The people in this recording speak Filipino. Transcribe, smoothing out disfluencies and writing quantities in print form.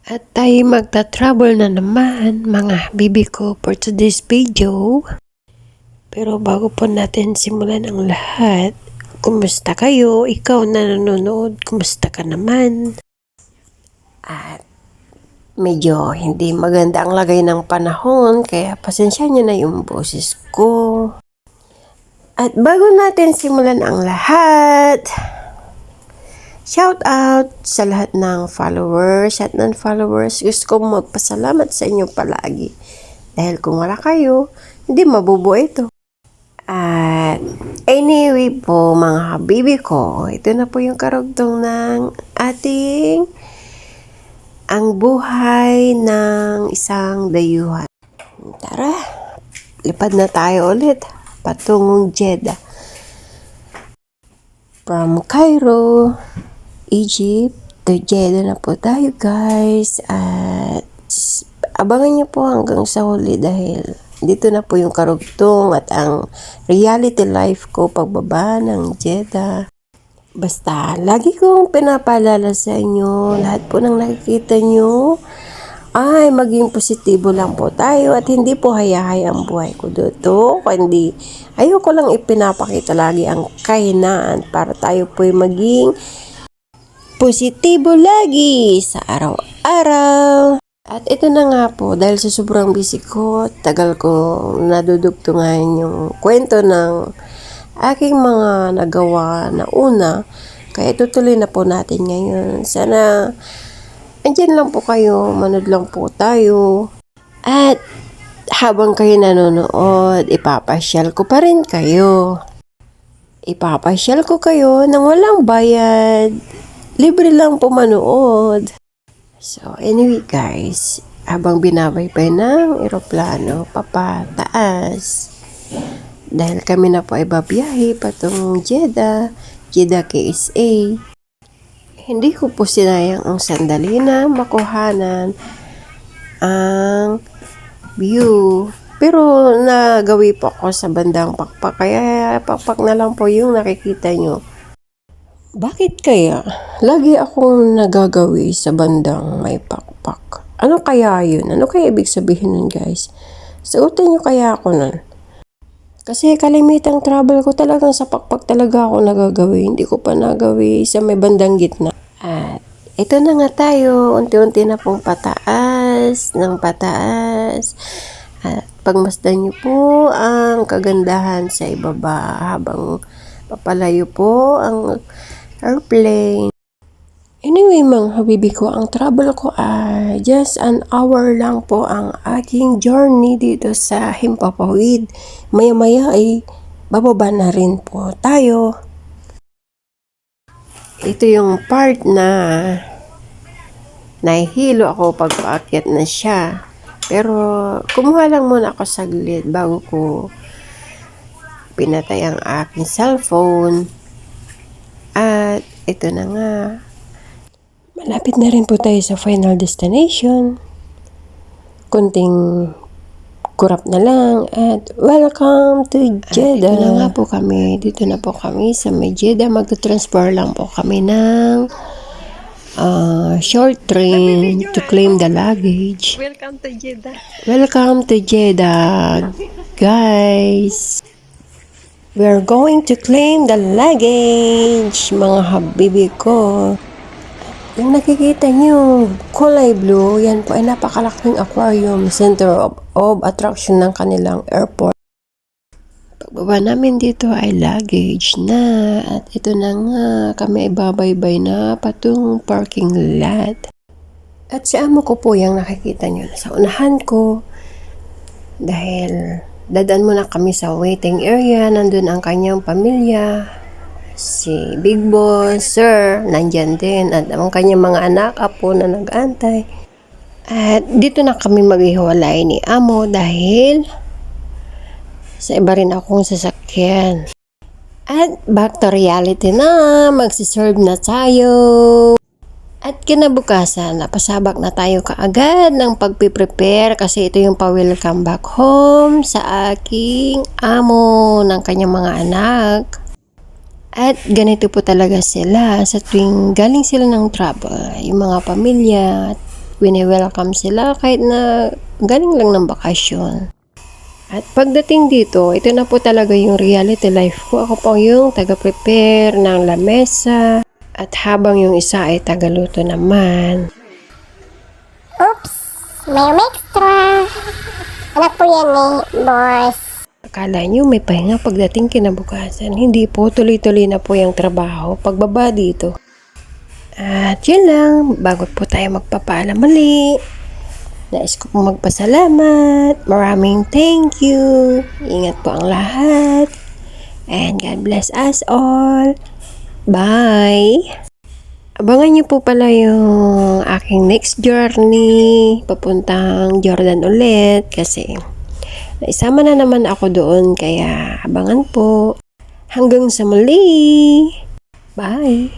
At tayo magta-travel na naman mga bibi ko for today's video. Pero bago po natin simulan ang lahat, kumusta kayo? Ikaw na nanonood, kumusta ka naman? At medyo hindi maganda ang lagay ng panahon, kaya pasensya nyo na yung boses ko. At bago natin simulan ang lahat, shout out sa lahat ng followers at non-followers. Gusto kong magpasalamat sa inyo palagi. Dahil kung wala kayo, hindi mabubuo ito. At anyway po mga habibi ko, ito na po yung karugtong ng ating ang buhay ng isang dayuhan. Tara, lipad na tayo ulit patungong Jeddah. From Cairo, Egypt to Jeddah na po tayo guys. At abangan nyo po hanggang sa huli dahil dito na po yung karugtong at ang reality life ko pagbaba ng Jeddah. Basta lagi kong pinapaalala sa inyo, lahat po ng nakikita nyo ay maging positibo lang po tayo at hindi po hayahay ang buhay ko dito. Kundi ayoko lang ipinapakita lagi ang kahinaan para tayo po maging positibo lagi sa araw-araw. At ito na nga po, dahil sa sobrang busy ko, tagal ko nadudugtungan yung kwento ng aking mga nagawa na una. Kaya tutuloy na po natin ngayon. Sana andyan lang po kayo, manood lang po tayo. At habang kayo nanonood, ipapasyal ko pa rin kayo. Ipapasyal ko kayo nang walang bayad. Libre lang po manood. So anyway guys, habang binabaybay ng eroplano, papataas. Dahil kami na po ay babiyahe patungong Jeddah, Jeddah KSA. Hindi ko po sinayang ang sandali na makuhanan ang view. Pero nagawi po ako sa bandang pakpak, kaya pakpak na lang po yung nakikita nyo. Bakit kaya lagi akong nagagawi sa bandang may pakpak? Ano kaya yun? Ano kaya ibig sabihin nun guys? Sagutin nyo kaya ako nun. Kasi kalimitang travel ko talagang sa pakpak talaga ako nagagawi. Hindi ko pa nagawi sa may bandang gitna. At ito na nga tayo. Unti-unti na pong pataas ng pataas. At pagmasdan nyo po ang kagandahan sa ibaba habang papalayo po ang airplane. Anyway mga habibi ko, ang travel ko ay just an hour lang po ang aking journey dito sa Himpapawid. Maya-maya ay bababa na rin po tayo. Ito yung part na nahihilo ako pag paakyat na siya. Pero kumuha lang muna ako saglit bago ko pinatay ang aking cellphone. At ito na nga. Malapit na rin po tayo sa final destination. Kunting kurap na lang at welcome to Jeddah. Ito na nga po kami. Dito na po kami sa may Jeddah. Magta-transfer lang po kami ng short train to claim the luggage. Welcome to Jeddah. Welcome to Jeddah, guys. We're going to claim the luggage, mga habibi ko. Yung nakikita nyo, kulay blue, yan po ay napakalaking aquarium, center of attraction ng kanilang airport. Pagbaba namin dito ay luggage na. At ito na nga, kami ay babaybay na patungong parking lot. At si amo ko po yung nakikita nyo sa unahan ko. Dahil dadaan muna kami sa waiting area, nandun ang kanyang pamilya. Si Big Boss, Sir, nandyan din. At ang kanyang mga anak, apo na nag-antay. At dito na kami maghiwalay ni Amo dahil sa iba rin akong sasakyan. At back to reality na, magsiserve na tayo. At kinabukasan, napasabak na tayo kaagad ng pagpiprepare kasi ito yung pa-welcome back home sa aking amo ng kanyang mga anak. At ganito po talaga sila sa tuwing galing sila ng travel. Yung mga pamilya, wini-welcome sila kahit na galing lang ng bakasyon. At pagdating dito, ito na po talaga yung reality life ko. Ako po yung taga-prepare ng lamesa at habang yung isa ay tagaluto naman. Oops! May extra! Ano po yan boss? Akala nyo may pahinga pagdating kinabukasan. Hindi po, tuloy-tuloy na po yung trabaho pagbaba dito. At yun lang, bago po tayo magpapaalam muli. Nais ko pong magpasalamat. Maraming thank you. Ingat po ang lahat. And God bless us all. Bye! Abangan niyo po pala yung aking next journey. Papuntang Jordan ulit kasi naisama na naman ako doon. Kaya abangan po. Hanggang sa muli. Bye!